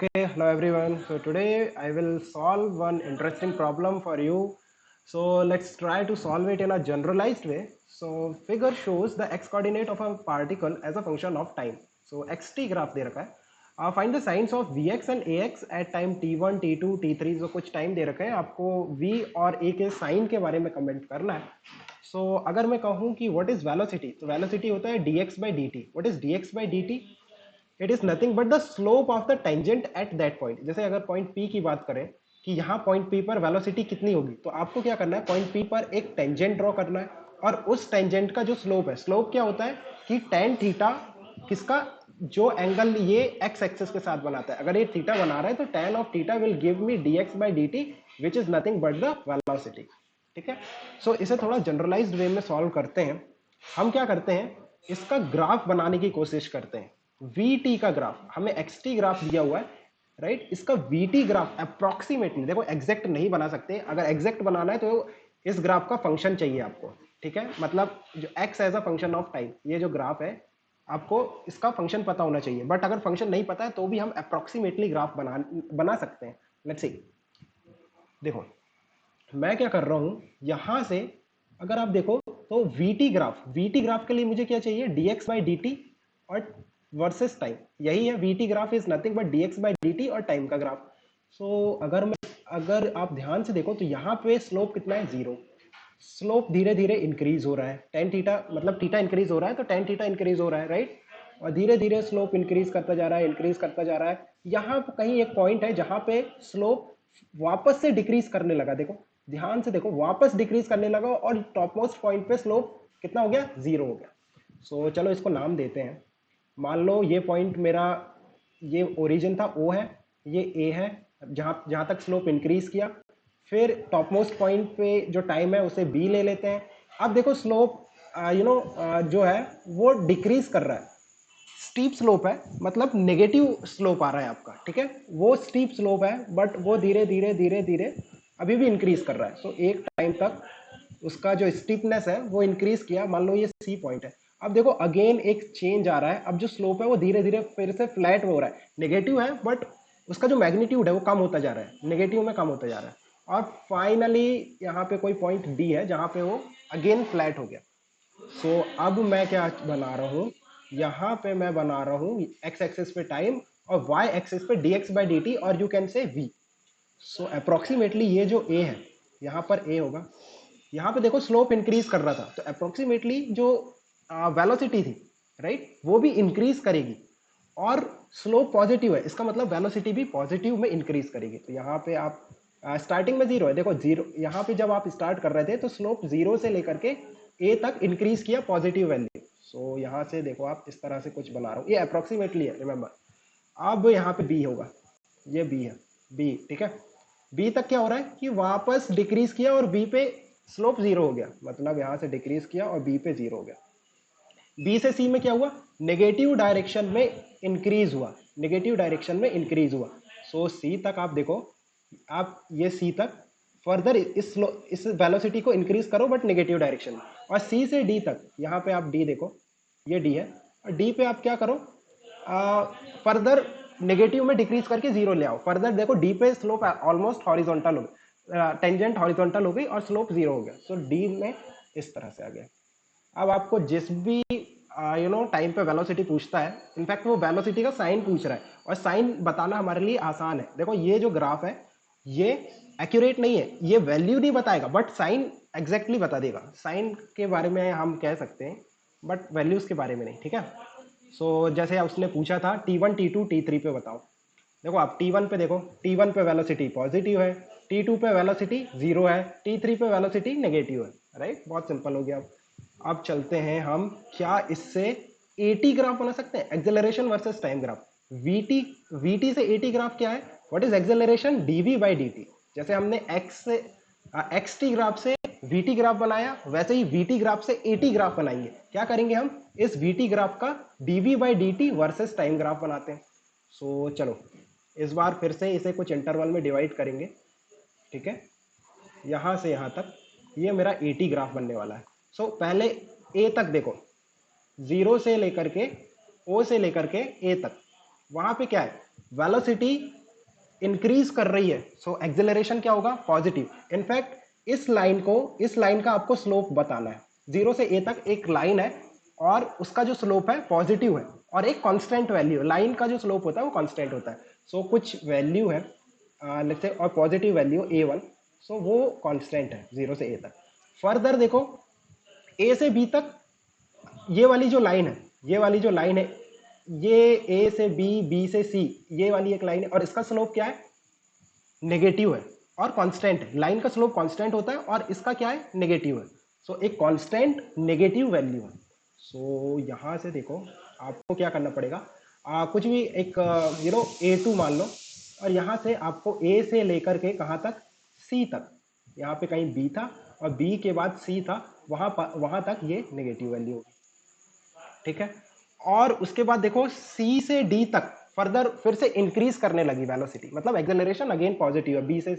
Okay, hello everyone. So today I will solve one interesting problem for you. So let's try to solve it in a generalized way. So figure shows the x coordinate of a particle as a function of time. So xt graph दे रखा है. Find the signs of vx and ax at time t1, t2, t3. जो कुछ time दे रखा है आपको v और a के sign के बारे में कमेंट करना है. सो अगर मैं कहूँ कि व्हाट इज वेलोसिटी, तो वेलोसिटी होता है dx by dt. What is dx by dt? It is nothing but the slope of the tangent at that point. जैसे अगर पॉइंट पी की बात करें कि यहाँ पॉइंट पी पर वेलोसिटी कितनी होगी, तो आपको क्या करना है, पॉइंट पी पर एक टेंजेंट ड्रॉ करना है और उस टेंजेंट का जो स्लोप है, स्लोप क्या होता है कि टेन थीटा किसका, जो एंगल ये एक्स एक्सिस के साथ बनाता है, अगर ये थीटा बना रहा है तो ten of theta will give me D X by D T which is nothing but the velocity. ठीक है. सो इसे थोड़ा जनरलाइज्ड वे में सॉल्व करते हैं. हम क्या करते हैं, इसका ग्राफ बनाने की कोशिश करते हैं. vt का ग्राफ, हमें xt ग्राफ दिया हुआ है, राइट. इसका vt ग्राफ अप्रोक्सीमेटली, देखो एग्जैक्ट नहीं बना सकते, अगर एग्जैक्ट बनाना है तो इस ग्राफ का फंक्शन चाहिए आपको. ठीक है, मतलब जो x as a function of time, ये जो ग्राफ है आपको इसका फंक्शन पता होना चाहिए. बट अगर फंक्शन नहीं पता है तो भी हम अप्रोक्सीमेटली ग्राफ बना सकते हैं. Let's see. देखो मैं क्या कर रहा हूं यहां से, अगर आप देखो तो वीटी ग्राफ के लिए मुझे क्या चाहिए, dx बाई dt और वर्सेस टाइम. यही है VT graph is nothing but dx by dt और टाइम का ग्राफ. सो अगर आप ध्यान से देखो तो यहाँ पे स्लोप कितना है, जीरो. स्लोप धीरे धीरे इंक्रीज हो रहा है, टेन थीटा मतलब थीटा इंक्रीज हो रहा है तो टेन थीटा इंक्रीज हो रहा है, राइट. और धीरे धीरे स्लोप इंक्रीज करता जा रहा है, इंक्रीज करता जा रहा है. यहाँ कहीं एक पॉइंट है जहां पे स्लोप वापस से डिक्रीज करने लगा. देखो ध्यान से देखो, वापस डिक्रीज करने लगा और टॉप मोस्ट पॉइंट पे स्लोप कितना हो गया, जीरो हो गया. सो चलो इसको नाम देते हैं. मान लो ये पॉइंट मेरा, ये ओरिजिन था O है, ये A है, जहाँ जहाँ तक स्लोप इंक्रीज किया. फिर टॉप मोस्ट पॉइंट पे जो टाइम है उसे B ले लेते हैं. अब देखो स्लोप जो है वो डिक्रीज कर रहा है, स्टीप स्लोप है, मतलब नेगेटिव स्लोप आ रहा है आपका. ठीक है, वो स्टीप स्लोप है बट वो धीरे धीरे धीरे धीरे अभी भी इंक्रीज कर रहा है. सो एक टाइम तक उसका जो स्टीपनेस है वो इंक्रीज किया. मान लो ये सी पॉइंट है. अब देखो अगेन एक चेंज आ रहा है, अब जो स्लोप है वो धीरे धीरे फिर से फ्लैट हो रहा है, नेगेटिव है बट उसका जो मैग्नीट्यूड है वो कम होता जा रहा है, नेगेटिव में कम होता जा रहा है. और फाइनली यहाँ पे कोई पॉइंट डी है जहाँ पे वो अगेन फ्लैट हो गया. सो अब मैं क्या बना रहा हूँ, यहाँ पे मैं बना रहा हूँ एक्स एक्सिस पे टाइम और वाई एक्सिस पे D X by D T और you can say V. So approximately ये जो ए है, यहाँ पर ए होगा. यहाँ पे देखो स्लोप इंक्रीज कर रहा था तो अप्रोक्सीमेटली जो वेलोसिटी थी, राइट, वो भी इंक्रीज करेगी. और स्लोप पॉजिटिव है, इसका मतलब वेलोसिटी भी पॉजिटिव में इंक्रीज करेगी. तो यहाँ पे आप स्टार्टिंग में जीरो है, देखो जीरो, यहाँ पे जब आप स्टार्ट कर रहे थे तो स्लोप जीरो से लेकर के ए तक इंक्रीज किया पॉजिटिव वैल्यू. सो यहाँ से देखो आप इस तरह से कुछ बना रहा हूँ, ये अप्रोक्सीमेटली है, रिमेंबर. अब यहाँ पे बी होगा, ये बी है, बी. ठीक है, बी तक क्या हो रहा है कि वापस डिक्रीज किया और बी पे स्लोप जीरो हो गया, मतलब यहां से डिक्रीज किया और बी पे जीरो हो गया. बी से सी में क्या हुआ, नेगेटिव डायरेक्शन में इंक्रीज हुआ, नेगेटिव डायरेक्शन में इंक्रीज हुआ. सो सी तक आप देखो, आप ये सी तक फर्दर इस वेलोसिटी को इंक्रीज करो बट नेगेटिव डायरेक्शन में. और सी से डी तक, यहाँ पे आप डी देखो, ये डी है, और डी पे आप क्या करो, फर्दर नेगेटिव में डिक्रीज करके जीरो ले आओ. फर्दर देखो डी पे स्लोप ऑलमोस्ट हॉरिजॉन्टल हो गई, टेंजेंट हॉरिजॉन्टल हो गई और स्लोप जीरो हो गया. सो डी में इस तरह से आ गया. अब आपको जिस भी टाइम पे वेलोसिटी पूछता है, इनफैक्ट वो वेलोसिटी का साइन पूछ रहा है और साइन बताना हमारे लिए आसान है. देखो ये जो ग्राफ है ये एक्यूरेट नहीं है, ये वैल्यू नहीं बताएगा बट साइन एग्जैक्टली बता देगा. साइन के बारे में हम कह सकते हैं बट वैल्यूज के बारे में नहीं. ठीक है. सो जैसे उसने पूछा था T1 T2 T3 पे बताओ. देखो आप T1 पे देखो, T1 पे वेलोसिटी पॉजिटिव है, T2 पे वेलोसिटी जीरो है, T3 पे वेलोसिटी नेगेटिव है, राइट. बहुत सिंपल हो गया. अब चलते हैं हम, क्या इससे एटी ग्राफ बना सकते हैं, acceleration versus time graph. VT VT से एटी ग्राफ क्या है, what is acceleration, DV by D T. जैसे हमने एक्स से एक्स टी ग्राफ से वीटी ग्राफ बनाया, वैसे ही वीटी ग्राफ से एटी ग्राफ बनाएंगे. क्या करेंगे हम, इस वीटी ग्राफ का DV by D T versus time graph बनाते हैं. सो चलो इस बार फिर से इसे कुछ इंटरवल में डिवाइड करेंगे. ठीक है, यहां से यहां तक ये मेरा एटी ग्राफ बनने वाला है. सो पहले ए तक देखो, जीरो से लेकर के ओ से लेकर के ए तक, वहां पे क्या है, वेलोसिटी इंक्रीज कर रही है, सो एक्सेलरेशन क्या होगा, पॉजिटिव। इनफैक्ट इस लाइन का आपको स्लोप बताना है। 0 से a तक एक लाइन है और उसका जो स्लोप है पॉजिटिव है और एक कांस्टेंट वैल्यू है। लाइन का जो स्लोप होता है वो कांस्टेंट होता है। सो कुछ वैल्यू है लेट्स से और पॉजिटिव वैल्यू a1, सो वो कांस्टेंट है 0 से a तक। फर्दर देखो a से b तक ये वाली जो लाइन है, ये ए से बी से सी, ये वाली एक लाइन है और इसका स्लोप क्या है, नेगेटिव है और कांस्टेंट है। लाइन का स्लोप कांस्टेंट होता है और इसका क्या है, नेगेटिव है। सो एक कांस्टेंट नेगेटिव वैल्यू है। सो यहां से देखो आपको क्या करना पड़ेगा, कुछ भी एक A2 मान लो और यहां से आपको ए से लेकर के कहां तक, सी तक, यहाँ पे कहीं बी था और बी के बाद सी था, वहां तक ये नेगेटिव वैल्यू होगी, ठीक है। और उसके बाद देखो सी से डी तक फर्दर फिर से इंक्रीज करने लगी वेलोसिटी, मतलब एक्सेलरेशन अगेन पॉजिटिव है। बी से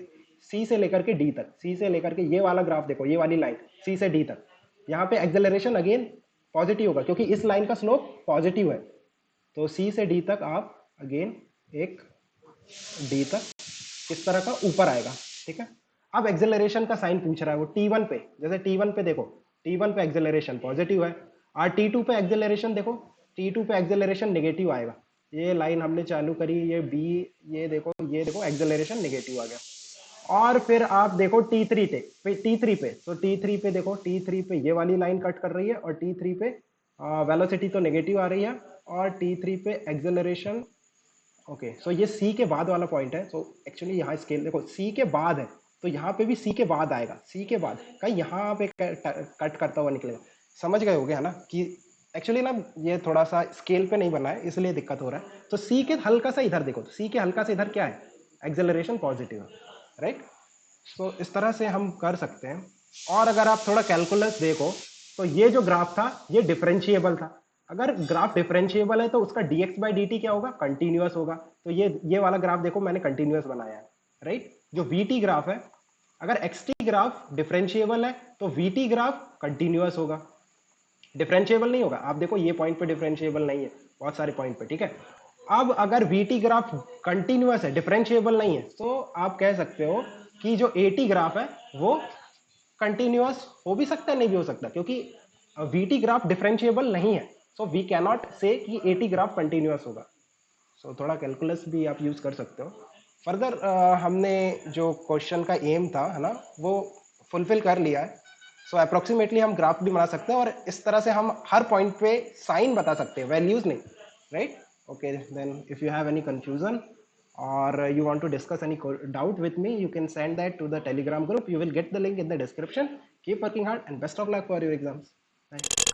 सी से लेकर के डी तक, सी से लेकर के ये वाला ग्राफ देखो, ये वाली लाइन सी से डी तक, यहाँ पे एक्सेलरेशन अगेन पॉजिटिव होगा क्योंकि इस लाइन का स्लोप पॉजिटिव है। तो सी से डी तक आप अगेन एक डी तक किस तरह का ऊपर आएगा, ठीक है। अब एक्सेलरेशन का साइन पूछ रहा है वो T1 पे, जैसे T1 पे देखो, T1 पे एक्सेलरेशन पॉजिटिव है और T2 पे एक्सेलरेशन देखो, T2 पे एक्सेलरेशन नेगेटिव आएगा। ये लाइन हमने चालू करी, ये B, ये देखो एक्सेलरेशन नेगेटिव आ गया। और फिर आप देखो T3 पे तो T3 पे देखो, T3 पे ये वाली लाइन कट कर रही है और T3 पे वेलोसिटी तो नेगेटिव आ रही है और T3 पे एक्सेलरेशन, ओके। सो ये सी के बाद वाला पॉइंट है। सो एक्चुअली यहाँ स्केल देखो सी के बाद है तो यहाँ पे भी सी के बाद आएगा, सी के बाद कहीं यहाँ पे कट करता हुआ निकलेगा। समझ गए होगे है ना कि एक्चुअली ना ये थोड़ा सा स्केल पे नहीं बना है इसलिए दिक्कत हो रहा है। तो सी के हल्का सा इधर देखो, तो सी के हल्का सा इधर क्या है, एक्सेलरेशन पॉजिटिव है, राइट। सो इस तरह से हम कर सकते हैं। और अगर आप थोड़ा कैलकुलस देखो तो ये जो ग्राफ था ये डिफरेंशिएबल था। अगर ग्राफ डिफरेंशिएबल है तो उसका dx बाई dt क्या होगा, कंटिन्यूअस होगा। तो ये वाला ग्राफ देखो मैंने कंटिन्यूअस बनाया है, राइट। जो vt ग्राफ है, अगर xt ग्राफ डिफरेंशिएबल है तो vt ग्राफ कंटिन्यूअस होगा, डिफरेंशिएबल नहीं होगा। आप देखो ये पॉइंट पे डिफरेंशिएबल नहीं है, बहुत सारे पॉइंट पे, ठीक है। अब अगर vt ग्राफ कंटिन्यूअस है, डिफरेंशिएबल नहीं है, तो आप कह सकते हो कि जो at ग्राफ है वो कंटिन्यूअस हो भी सकता है, नहीं भी हो सकता, क्योंकि vt ग्राफ डिफरेंशिएबल नहीं है। सो वी कैनॉट से कि at ग्राफ कंटिन्यूअस होगा। सो थोड़ा कैलकुलस भी आप यूज कर सकते हो। फर्दर हमने जो क्वेश्चन का एम था है ना वो फुलफिल कर लिया है। सो अप्रोक्सीमेटली हम ग्राफ भी बना सकते हैं और इस तरह से हम हर पॉइंट पे साइन बता सकते हैं, वैल्यूज नहीं, right. Okay, then if you have any confusion or you want to discuss any doubt with me, you can send that to the Telegram group. You will get the link in the description. Keep working hard and best of luck for your exams. Bye.